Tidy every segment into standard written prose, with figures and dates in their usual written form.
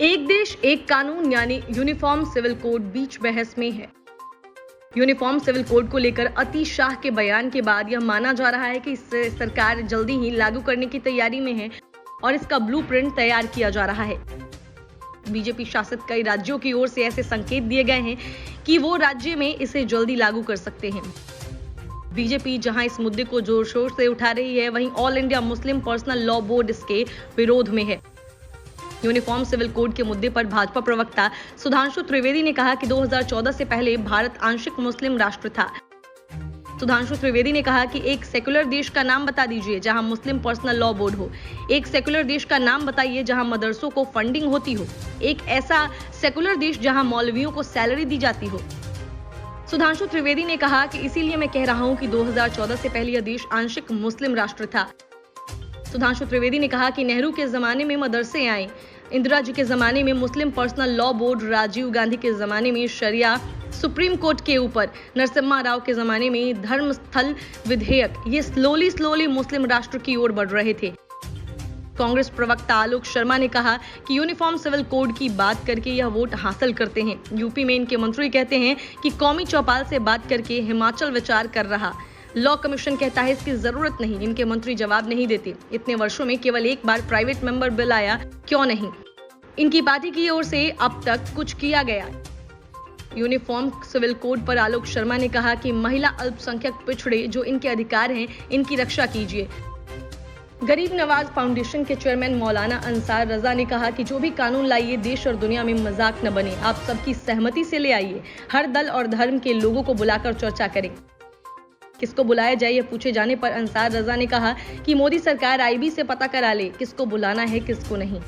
एक देश एक कानून यानी यूनिफॉर्म सिविल कोड बीच बहस में है। यूनिफॉर्म सिविल कोड को लेकर अति शाह के बयान के बाद यह माना जा रहा है कि इसे सरकार जल्दी ही लागू करने की तैयारी में है और इसका ब्लूप्रिंट तैयार किया जा रहा है। बीजेपी शासित कई राज्यों की ओर से ऐसे संकेत दिए गए हैं कि वो राज्य में इसे जल्दी लागू कर सकते हैं। बीजेपी जहां इस मुद्दे को जोर शोर से उठा रही है, वहीं all India Muslim personal law board इसके विरोध में है। यूनिफॉर्म सिविल कोड के मुद्दे पर भाजपा प्रवक्ता सुधांशु त्रिवेदी ने कहा कि 2014 से पहले भारत आंशिक मुस्लिम राष्ट्र था। सुधांशु त्रिवेदी ने कहा कि एक सेकुलर देश का नाम बता दीजिए जहां मुस्लिम पर्सनल लॉ बोर्ड हो। एक सेकुलर देश का नाम बताइए जहां मदरसों को फंडिंग होती हो। एक ऐसा सेकुलर देश जहां मौलवियों को सैलरी दी जाती हो। सुधांशु त्रिवेदी ने कहा कि इसीलिए मैं कह रहा हूं कि 2014 से पहले यह देश आंशिक मुस्लिम राष्ट्र था। सुधांशु त्रिवेदी ने कहा कि नेहरू के जमाने में मदरसे आए, इंदिरा जी के जमाने में Muslim personal law board, Rajiv Gandhi के जमाने में शरिया सुप्रीम कोर्ट के ऊपर, नरसिम्हा राव के जमाने में धर्म स्थल विधेयक, ये स्लोली मुस्लिम राष्ट्र की ओर बढ़ रहे थे। कांग्रेस प्रवक्ता आलोक शर्मा ने कहा कि यूनिफॉर्म सिविल कोड की बात करके यह वोट हासिल करते हैं। यूपी में इनके मंत्री कहते हैं कि कौमी चौपाल से बात करके हिमाचल विचार कर रहा। लॉ कमीशन कहता है इसकी जरूरत नहीं। इनके मंत्री जवाब नहीं देते। इतने वर्षों में केवल एक बार प्राइवेट मेंबर बिल आया, क्यों नहीं? इनकी पार्टी की ओर से अब तक कुछ किया गया। यूनिफॉर्म सिविल कोड पर आलोक शर्मा ने कहा कि महिला, अल्पसंख्यक, पिछड़े जो इनके अधिकार हैं, इनकी रक्षा कीजिए। गरीब नवाज फाउंडेशन के चेयरमैन मौलाना अंसार रजा ने कहा कि जो भी कानून लाइए, देश और दुनिया में मजाक न बने, आप सबकी सहमति से ले आइए। हर दल और धर्म के लोगों को बुलाकर चर्चा करें। किसको बुलाया जाए यह पूछे जाने पर अंसार रजा ने कहा कि मोदी सरकार आईबी से पता करा ले किसको बुलाना है किसको नहीं।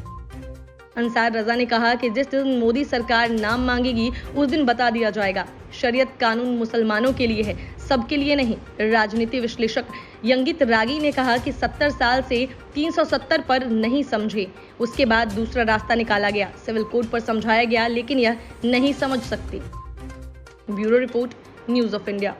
अंसार रजा ने कहा कि जिस दिन मोदी सरकार नाम मांगेगी उस दिन बता दिया जाएगा। शरीयत कानून मुसलमानों के लिए है, सबके लिए नहीं। राजनीति विश्लेषक यंगित रागी ने कहा कि 70 साल से 370 पर नहीं समझे, उसके बाद दूसरा रास्ता निकाला गया। सिविल कोड पर समझाया गया लेकिन यह नहीं समझ सकती। Bureau report, news of India.